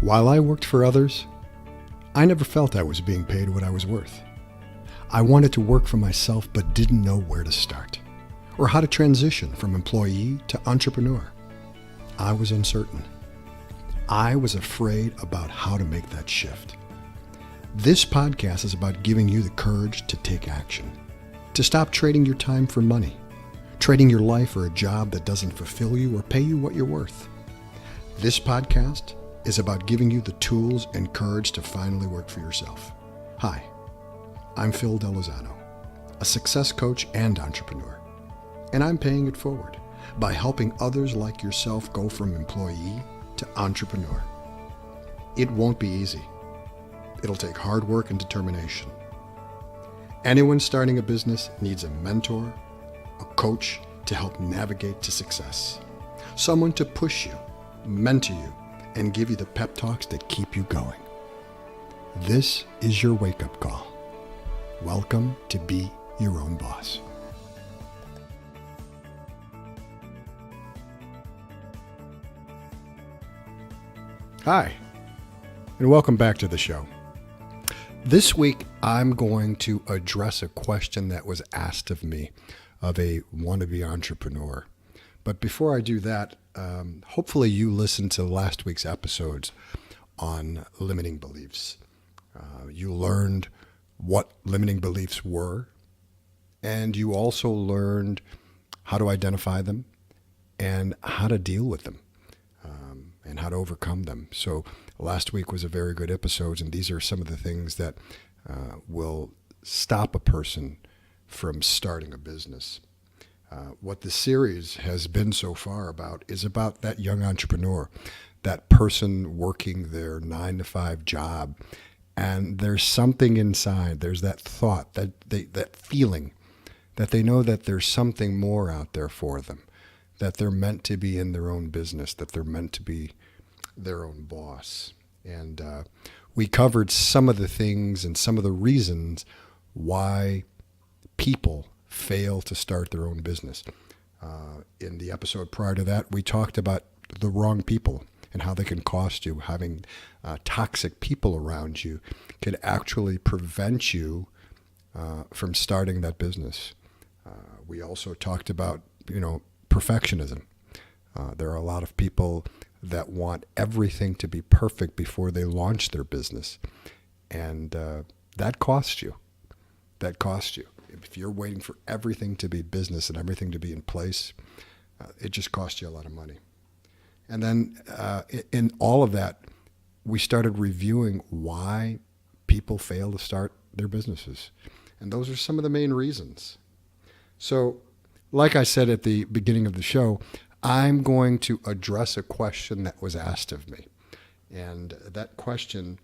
While I worked for others, I never felt I was being paid what I was worth. I wanted to work for myself but didn't know where to start or how to transition from employee to entrepreneur. I was uncertain. I was afraid about how to make that shift. This podcast is about giving you the courage to take action, to stop trading your time for money, trading your life for a job that doesn't fulfill you or pay you what you're worth. This podcast is about giving you the tools and courage to finally work for yourself. Hi, I'm Phil Delozano, a success coach and entrepreneur, and I'm paying it forward by helping others like yourself go from employee to entrepreneur. It won't be easy. It'll take hard work and determination. Anyone starting a business needs a mentor, a coach to help navigate to success, someone to push you, mentor you, and give you the pep talks that keep you going. This is your wake-up call. Welcome to Be Your Own Boss. Hi, and welcome back to the show. This week, I'm going to address a question that was asked of me of a wannabe entrepreneur. But before I do that, hopefully you listened to last week's episodes on limiting beliefs. You learned what limiting beliefs were, and you also learned how to identify them and how to deal with them and how to overcome them. So last week was a very good episode, and these are some of the things that will stop a person from starting a business. What the series has been so far about is about that young entrepreneur, that person working their 9-to-5 job. And there's something inside, there's that thought, that feeling that they know that there's something more out there for them, that they're meant to be in their own business, that they're meant to be their own boss. And we covered some of the things and some of the reasons why people fail to start their own business. In the episode prior to that, we talked about the wrong people and how they can cost you. Having toxic people around you could actually prevent you from starting that business. We also talked about, perfectionism. There are a lot of people that want everything to be perfect before they launch their business. And that costs you. That costs you. If you're waiting for everything to be business and everything to be in place, it just costs you a lot of money. And then in all of that, we started reviewing why people fail to start their businesses. And those are some of the main reasons. So, like I said at the beginning of the show, I'm going to address a question that was asked of me. And that question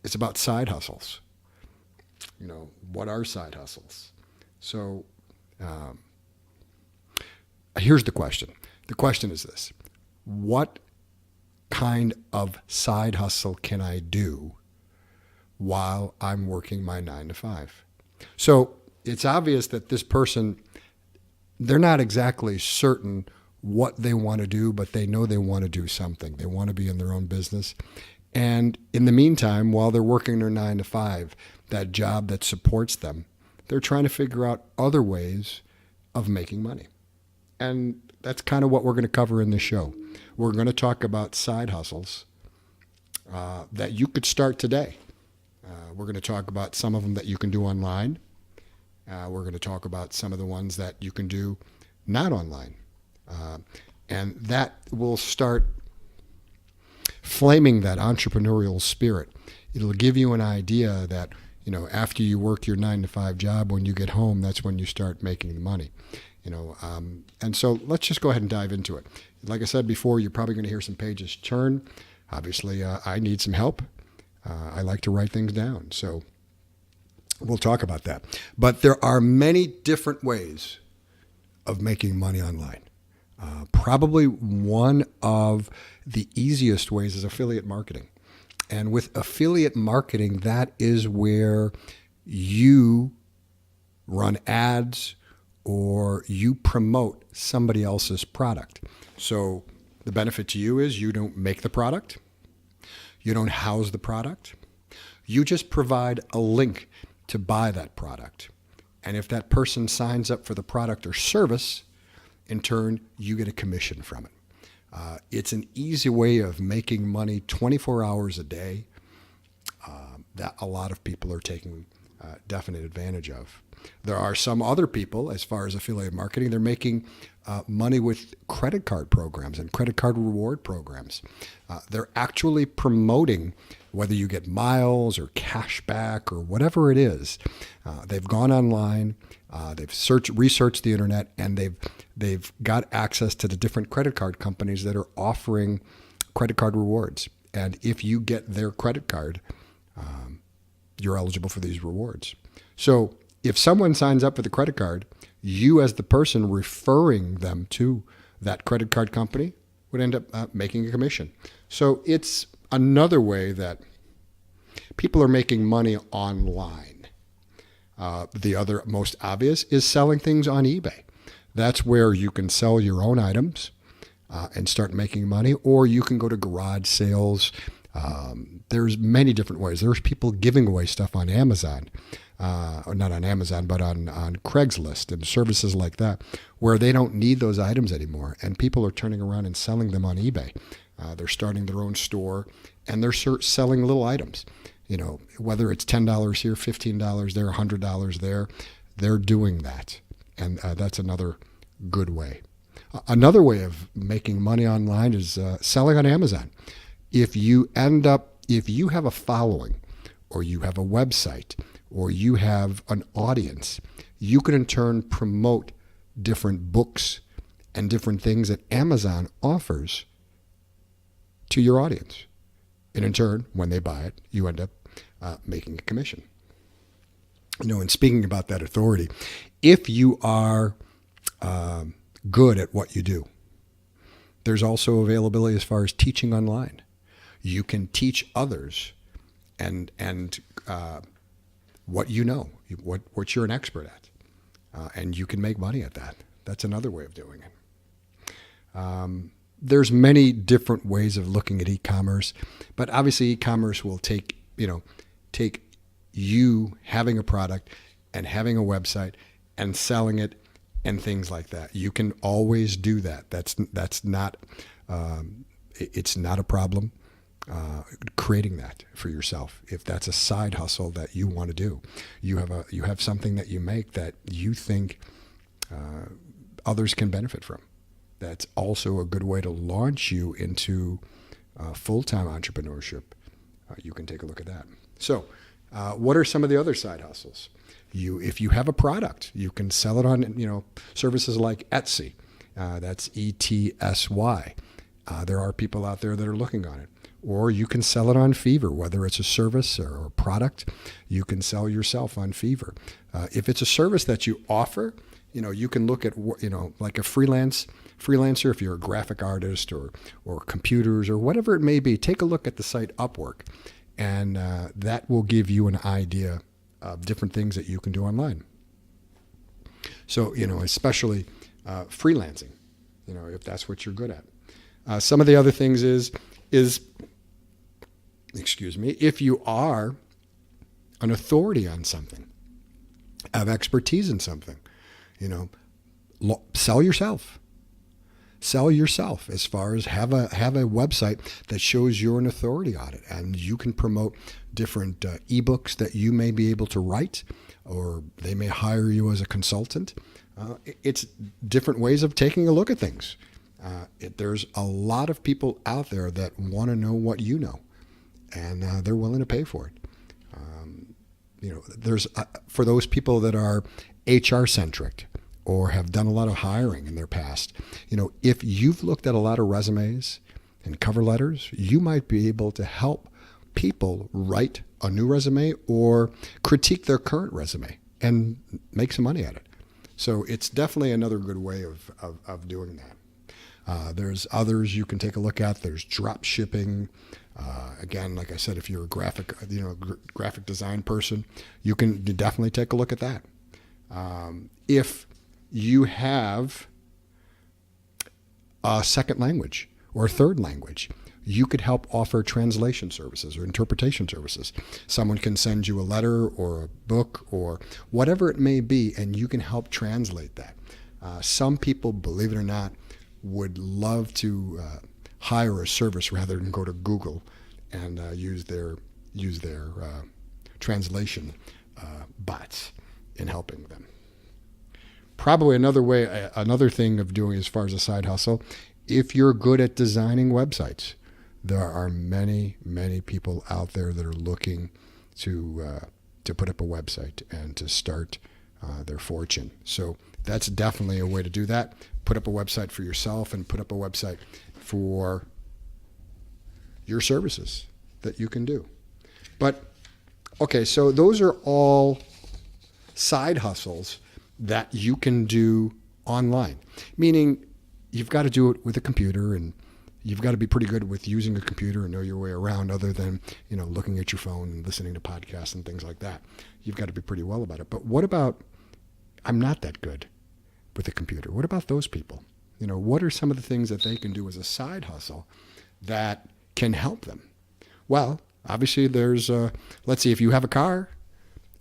is about side hustles. What are side hustles? So here's the question. The question is this: what kind of side hustle can I do while I'm working my 9-to-5? So it's obvious that this person, they're not exactly certain what they want to do, but they know they want to do something. They want to be in their own business. And in the meantime, while they're working their 9-to-5, that job that supports them, they're trying to figure out other ways of making money. And that's kind of what we're going to cover in this show. We're going to talk about side hustles that you could start today. We're going to talk about some of them that you can do online. We're going to talk about some of the ones that you can do not online. And that will start flaming that entrepreneurial spirit. It'll give you an idea that, after you work your 9-to-5 job, when you get home, that's when you start making the money. And so let's just go ahead and dive into it. Like I said before, you're probably going to hear some pages turn. Obviously, I need some help. I like to write things down. So we'll talk about that. But there are many different ways of making money online. Probably one of the easiest ways is affiliate marketing. And with affiliate marketing, that is where you run ads or you promote somebody else's product. So the benefit to you is you don't make the product. You don't house the product. You just provide a link to buy that product. And if that person signs up for the product or service, in turn, you get a commission from it. It's an easy way of making money 24 hours a day that a lot of people are taking definite advantage of. There are some other people, as far as affiliate marketing, they're making money with credit card programs and credit card reward programs. They're actually promoting whether you get miles or cash back or whatever it is. They've gone online, they've researched the internet, and they've got access to the different credit card companies that are offering credit card rewards. And if you get their credit card, you're eligible for these rewards. So if someone signs up with a credit card, you as the person referring them to that credit card company would end up making a commission. So it's another way that people are making money online. The other most obvious is selling things on eBay. That's where you can sell your own items and start making money, or you can go to garage sales. There's many different ways. There's people giving away stuff on Amazon, or not on Amazon, but on Craigslist and services like that, where they don't need those items anymore. And people are turning around and selling them on eBay. They're starting their own store, and they're selling little items. You know, whether it's $10 here, $15 there, $100 there, they're doing that. And that's another good way. Another way of making money online is selling on Amazon. If you have a following, or you have a website, or you have an audience, you can in turn promote different books and different things that Amazon offers to your audience. And in turn, when they buy it, you end up making a commission. You know, and speaking about that authority, if you are good at what you do, there's also availability as far as teaching online. You can teach others and what you know, what you're an expert at, and you can make money at that. That's another way of doing it. There's many different ways of looking at e-commerce, but obviously e-commerce will take you having a product and having a website and selling it and things like that. You can always do that. That's not it's not a problem. Creating that for yourself, if that's a side hustle that you want to do, you have something that you make that you think others can benefit from. That's also a good way to launch you into full-time entrepreneurship. You can take a look at that. So, what are some of the other side hustles? If you have a product, you can sell it on services like Etsy. That's ETSY. There are people out there that are looking on it. Or you can sell it on Fiverr, whether it's a service or a product. You can sell yourself on Fiverr. If it's a service that you offer, you can look at like a freelancer. If you're a graphic artist or computers or whatever it may be, take a look at the site Upwork, and that will give you an idea of different things that you can do online. So especially freelancing, if that's what you're good at. Some of the other things is if you are an authority on something, have expertise in something, sell yourself. Sell yourself as far as have a website that shows you're an authority on it, and you can promote different ebooks that you may be able to write, or they may hire you as a consultant. It's different ways of taking a look at things. There's a lot of people out there that want to know what you know, and they're willing to pay for it. There's for those people that are HR centric or have done a lot of hiring in their past. If you've looked at a lot of resumes and cover letters, you might be able to help people write a new resume or critique their current resume and make some money at it. So it's definitely another good way of doing that. There's others you can take a look at. There's drop shipping. Again, like I said, if you're a graphic design person, you can definitely take a look at that. If you have a second language or a third language, You could help offer translation services or interpretation services. Someone can send you a letter or a book or whatever it may be, and you can help translate that. Some people, believe it or not, would love to hire a service rather than go to Google and use their translation bots in helping them. Probably another thing of doing as far as a side hustle, if you're good at designing websites, there are many, many people out there that are looking to put up a website and to start their fortune. So that's definitely a way to do that. Put up a website for yourself and put up a website for your services that you can do. But, okay, so those are all side hustles that you can do online, meaning you've got to do it with a computer, and you've got to be pretty good with using a computer and know your way around, other than, looking at your phone and listening to podcasts and things like that. You've got to be pretty well about it. But what about, I'm not that good with a computer. What about those people? What are some of the things that they can do as a side hustle that can help them? Well, obviously there's, let's see, if you have a car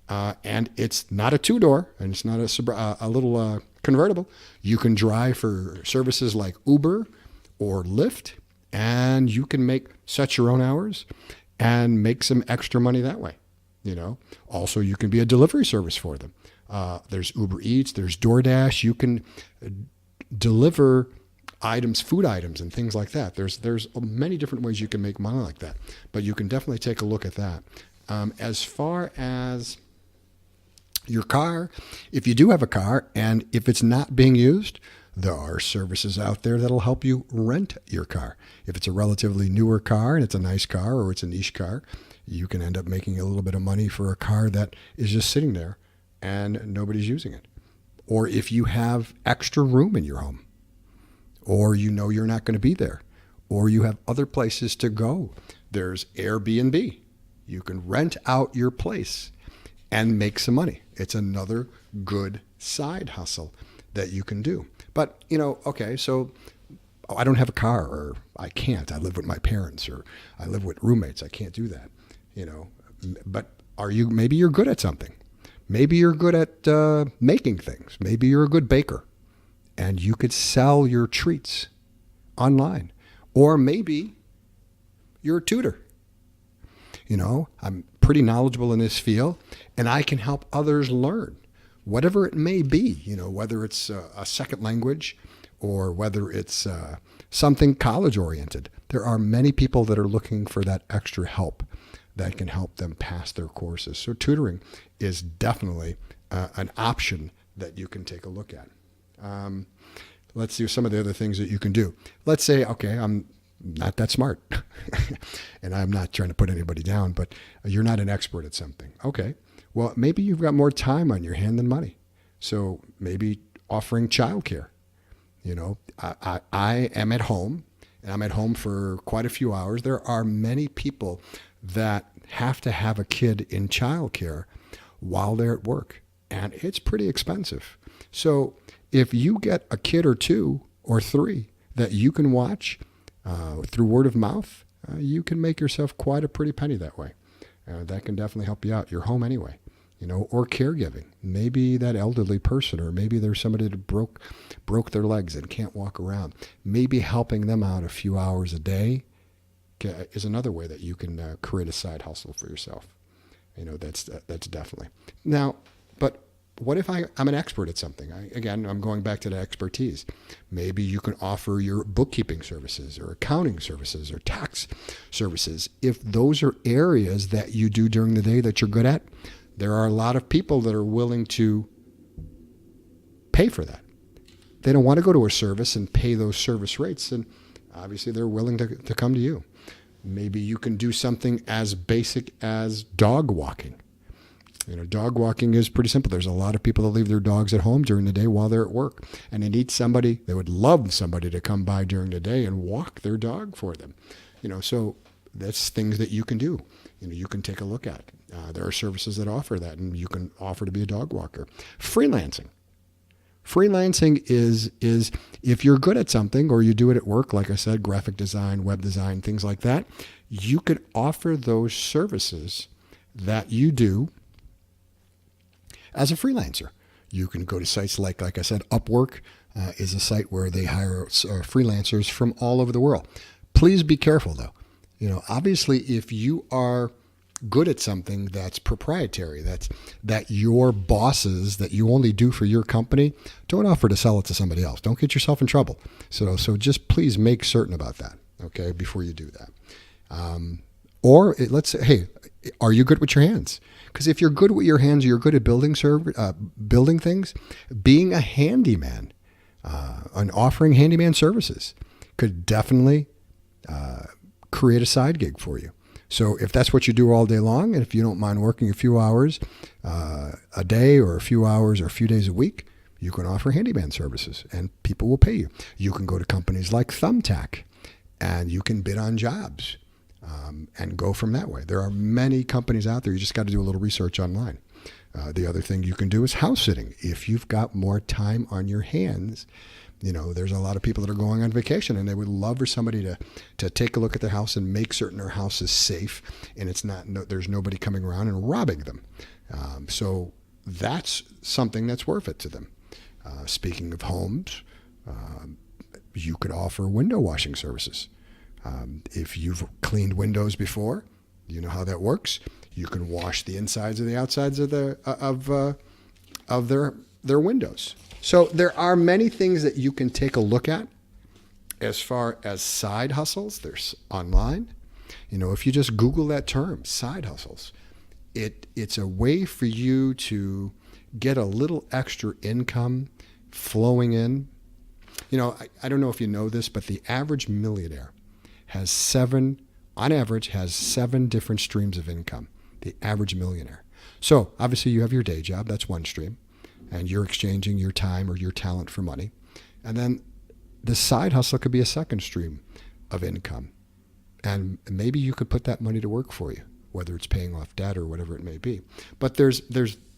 and it's not a two-door and it's not a little convertible, you can drive for services like Uber or Lyft, and you can set your own hours and make some extra money that way. Also, you can be a delivery service for them. There's Uber Eats, there's DoorDash. You can deliver items, food items, and things like that. There's many different ways you can make money like that, but you can definitely take a look at that. As far as your car, if you do have a car and if it's not being used, there are services out there that'll help you rent your car. If it's a relatively newer car and it's a nice car or it's a niche car, you can end up making a little bit of money for a car that is just sitting there and nobody's using it. Or if you have extra room in your home, or you're not going to be there, or you have other places to go, there's Airbnb. You can rent out your place and make some money. It's another good side hustle that you can do. But, okay, so I don't have a car, or I can't. I live with my parents, or I live with roommates. I can't do that, But maybe you're good at something. Maybe you're good at making things. Maybe you're a good baker, and you could sell your treats online. Or maybe you're a tutor. I'm pretty knowledgeable in this field, and I can help others learn, whatever it may be, whether it's a second language or whether it's something college-oriented. There are many people that are looking for that extra help that can help them pass their courses. So tutoring is definitely an option that you can take a look at. Let's see some of the other things that you can do. Let's say, okay, I'm not that smart, and I'm not trying to put anybody down, but you're not an expert at something. Okay, well, maybe you've got more time on your hand than money. So maybe offering childcare. I am at home, and I'm at home for quite a few hours. There are many people that have to have a kid in childcare while they're at work, and it's pretty expensive. So if you get a kid or two or three that you can watch through word of mouth, you can make yourself quite a pretty penny that way. That can definitely help you out. You're home anyway, or caregiving. Maybe that elderly person, or maybe there's somebody that broke their legs and can't walk around. Maybe helping them out a few hours a day is another way that you can create a side hustle for yourself. That's definitely. Now, but what if I'm an expert at something? I'm going back to the expertise. Maybe you can offer your bookkeeping services or accounting services or tax services. If those are areas that you do during the day that you're good at, there are a lot of people that are willing to pay for that. They don't want to go to a service and pay those service rates, and obviously they're willing to come to you. Maybe you can do something as basic as dog walking. Dog walking is pretty simple. There's a lot of people that leave their dogs at home during the day while they're at work, and they would love somebody to come by during the day and walk their dog for them. So that's things that you can do. You can take a look at. There are services that offer that, and you can offer to be a dog walker. Freelancing Freelancing is if you're good at something or you do it at work, like I said, graphic design, web design, things like that, you could offer those services that you do as a freelancer. You can go to sites like I said, Upwork is a site where they hire freelancers from all over the world. Please be careful though. Obviously if you are good at something that's proprietary, that your bosses, that you only do for your company, don't offer to sell it to somebody else. Don't get yourself in trouble. So just please make certain about that, okay, before you do that. Let's say, hey, are you good with your hands? Because if you're good with your hands, you're good at building things. Being a handyman and offering handyman services could definitely create a side gig for you. So if that's what you do all day long, and if you don't mind working a few hours a day or a few hours or a few days a week, you can offer handyman services and people will pay you. You can go to companies like Thumbtack and you can bid on jobs and go from that way. There are many companies out there. You just got to do a little research online. The other thing you can do is house sitting. If you've got more time on your hands, there's a lot of people that are going on vacation and they would love for somebody to take a look at their house and make certain their house is safe and there's nobody coming around and robbing them. So that's something that's worth it to them. Speaking of homes, you could offer window washing services. If you've cleaned windows before, you know how that works. You can wash the insides and the outsides of their windows. So there are many things that you can take a look at as far as side hustles. There's online. If you just Google that term, side hustles, it's a way for you to get a little extra income flowing in. I don't know if you know this, but the average millionaire on average has 7 different streams of income. The average millionaire. So obviously you have your day job. That's one stream. And you're exchanging your time or your talent for money. And then the side hustle could be a second stream of income. And maybe you could put that money to work for you, whether it's paying off debt or whatever it may be. But there's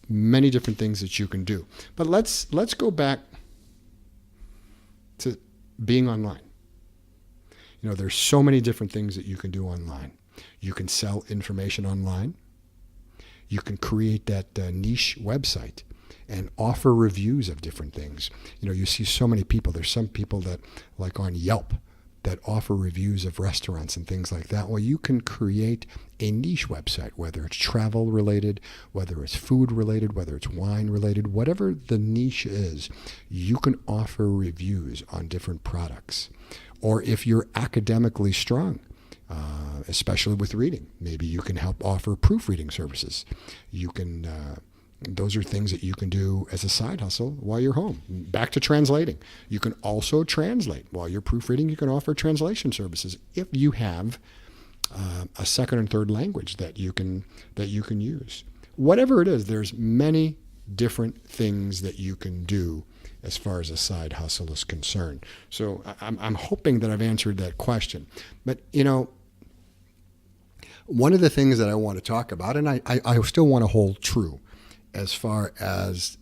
many different things that you can do. But let's go back to being online. There's so many different things that you can do online. You can sell information online. You can create that niche website and offer reviews of different things. You see so many people. There's some people that, like on Yelp, that offer reviews of restaurants and things like that. Well, you can create a niche website, whether it's travel related, whether it's food related, whether it's wine related, whatever the niche is, you can offer reviews on different products. Or if you're academically strong, especially with reading, maybe you can help offer proofreading services. You can those are things that you can do as a side hustle while you're home. Back to translating. You can also translate. While you're proofreading, you can offer translation services if you have a second and third language that you can use. Whatever it is, there's many different things that you can do as far as a side hustle is concerned. So I'm hoping that I've answered that question. But, one of the things that I want to talk about, and I still want to hold true, as far as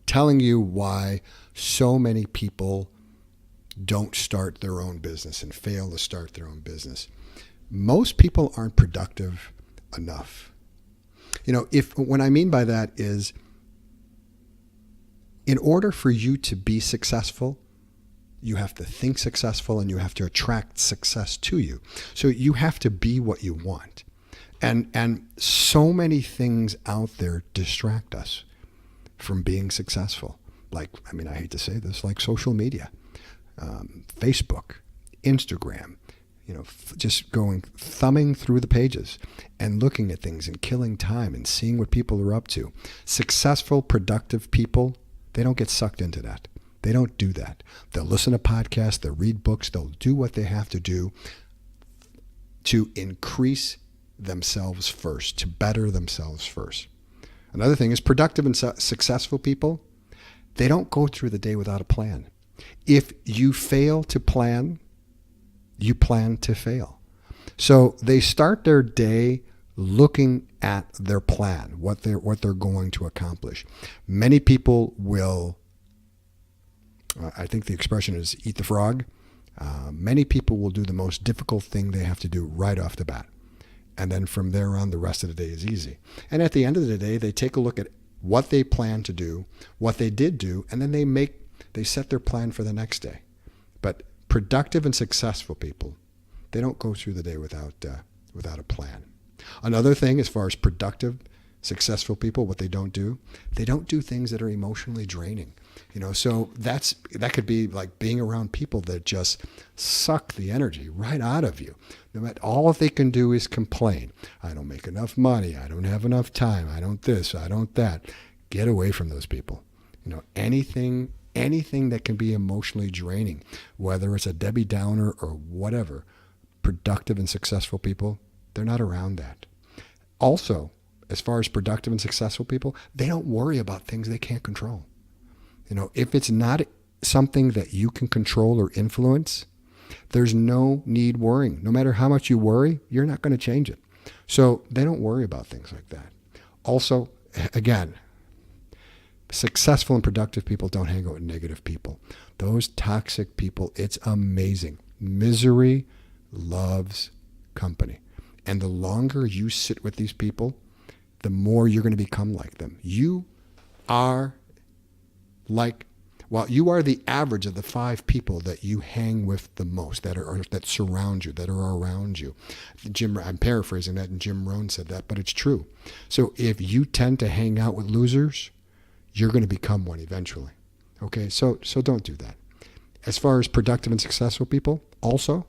telling you why so many people don't start their own business and fail to start their own business. Most people aren't productive enough. What I mean by that is, in order for you to be successful, you have to think successful and you have to attract success to you. So you have to be what you want. And so many things out there distract us from being successful. I hate to say this, like social media, Facebook, Instagram, just thumbing through the pages and looking at things and killing time and seeing what people are up to. Successful, productive people, they don't get sucked into that. They don't do that. They'll listen to podcasts, they'll read books, they'll do what they have to do to increase themselves first, to better themselves first. Another thing is productive and successful people, they don't go through the day without a plan. If you fail to plan, you plan to fail. So they start their day looking at their plan, what they're going to accomplish. Many people will I think the expression is eat the frog. Many people will do the most difficult thing they have to do right off the bat. And then from there on, the rest of the day is easy. And at the end of the day, they take a look at what they plan to do, what they did do, and then they set their plan for the next day. But productive and successful people, they don't go through the day without a plan. Another thing, as far as productive, successful people, what they don't do things that are emotionally draining. So that could be like being around people that just suck the energy right out of you. No matter, all they can do is complain. I don't make enough money. I don't have enough time. I don't this. I don't that. Get away from those people. Anything that can be emotionally draining, whether it's a Debbie Downer or whatever, productive and successful people, they're not around that. Also, as far as productive and successful people, they don't worry about things they can't control. If it's not something that you can control or influence, there's no need worrying. No matter how much you worry, you're not going to change it. So they don't worry about things like that. Also, again, successful and productive people don't hang out with negative people. Those toxic people, it's amazing. Misery loves company. And the longer you sit with these people, the more you're going to become like them. You are you are the average of the 5 people that you hang with the most, that surround you, that are around you. I'm paraphrasing that, and Jim Rohn said that, but it's true. So if you tend to hang out with losers, you're going to become one eventually. Okay, so don't do that. As far as productive and successful people, also,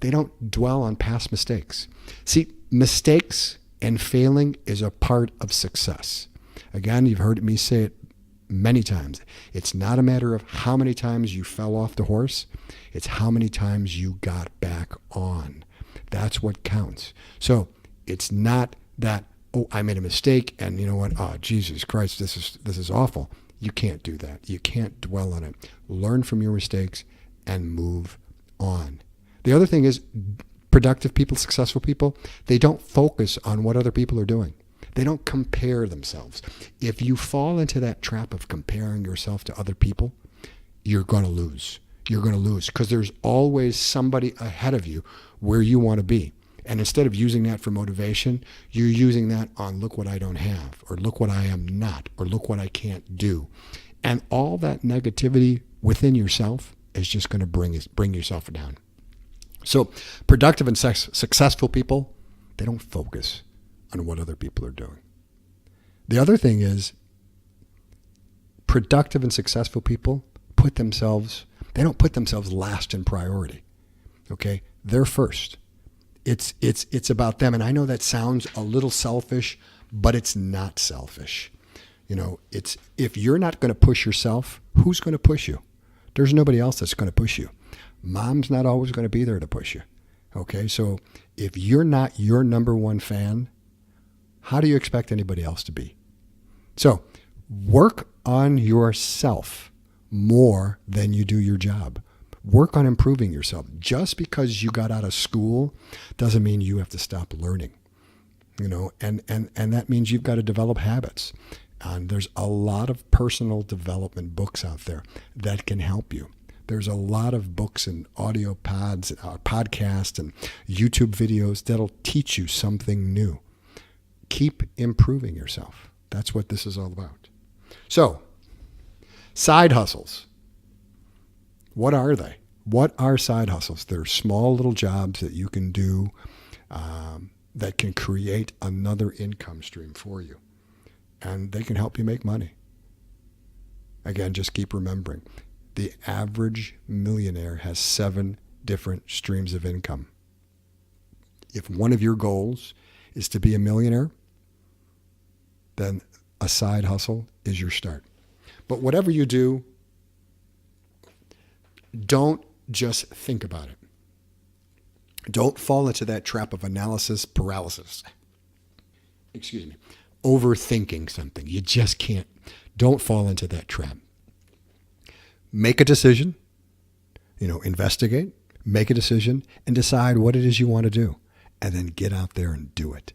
they don't dwell on past mistakes. See, mistakes and failing is a part of success. Again, you've heard me say it many times. It's not a matter of how many times you fell off the horse. It's how many times you got back on. That's what counts. So it's not that, oh, I made a mistake and you know what? Oh, Jesus Christ, this is awful. You can't do that. You can't dwell on it. Learn from your mistakes and move on. The other thing is, productive people, successful people, they don't focus on what other people are doing. They don't compare themselves. If you fall into that trap of comparing yourself to other people, you're going to lose. You're going to lose because there's always somebody ahead of you where you want to be. And instead of using that for motivation, you're using that on look what I don't have, or look what I am not, or look what I can't do. And all that negativity within yourself is just going to bring yourself down. So productive and successful people, they don't focus on what other people are doing. The other thing is, productive and successful people they don't put themselves last in priority. Okay? They're first. It's about them. And I know that sounds a little selfish, but it's not selfish. It's if you're not going to push yourself, who's going to push you? There's nobody else that's going to push you. Mom's not always going to be there to push you. Okay? So if you're not your number one fan, how do you expect anybody else to be? So work on yourself more than you do your job. Work on improving yourself. Just because you got out of school doesn't mean you have to stop learning. And that means you've got to develop habits. And there's a lot of personal development books out there that can help you. There's a lot of books and audio podcasts and YouTube videos that'll teach you something new. Keep improving yourself. That's what this is all about. So, side hustles. What are they? What are side hustles? They're small little jobs that you can do that can create another income stream for you. And they can help you make money. Again, just keep remembering, the average millionaire has 7 different streams of income. If one of your goals is to be a millionaire, then a side hustle is your start. But whatever you do, don't just think about it. Don't fall into that trap of analysis paralysis. Overthinking something. You just can't. Don't fall into that trap. Make a decision, investigate, make a decision, and decide what it is you want to do. And then get out there and do it.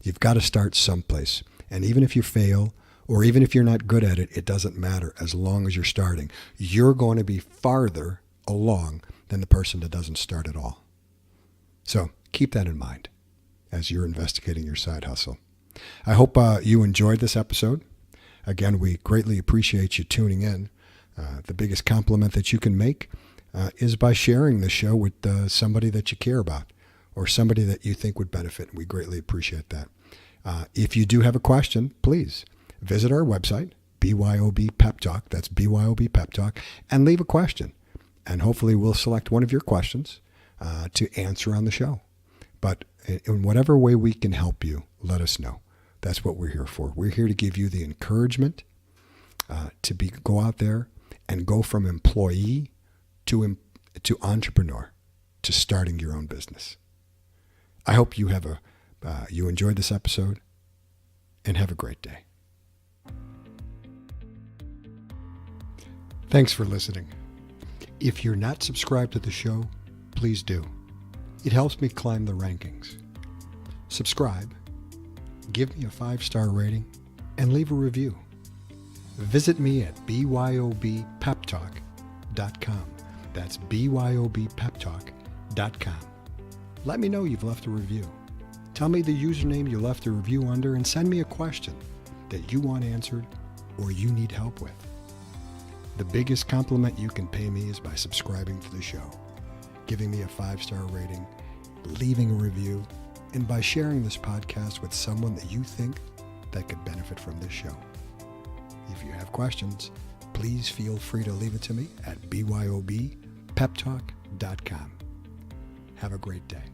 You've got to start someplace. And even if you fail, or even if you're not good at it, it doesn't matter as long as you're starting. You're going to be farther along than the person that doesn't start at all. So keep that in mind as you're investigating your side hustle. I hope you enjoyed this episode. Again, we greatly appreciate you tuning in. The biggest compliment that you can make is by sharing the show with somebody that you care about or somebody that you think would benefit. We greatly appreciate that. If you do have a question, please visit our website, BYOB Peptalk, that's BYOB Peptalk, and leave a question. And hopefully we'll select one of your questions to answer on the show. But in whatever way we can help you, let us know. That's what we're here for. We're here to give you the encouragement to go out there and go from employee to entrepreneur, to starting your own business. I hope you have you enjoyed this episode, and have a great day. Thanks for listening. If you're not subscribed to the show, please do. It helps me climb the rankings. Subscribe, give me a 5-star rating, and leave a review. Visit me at BYOBPeptalk.com. That's BYOBPeptalk.com. Let me know you've left a review. Tell me the username you left a review under and send me a question that you want answered or you need help with. The biggest compliment you can pay me is by subscribing to the show, giving me a 5-star rating, leaving a review, and by sharing this podcast with someone that you think that could benefit from this show. If you have questions, please feel free to leave it to me at BYOBPeptalk.com. Have a great day.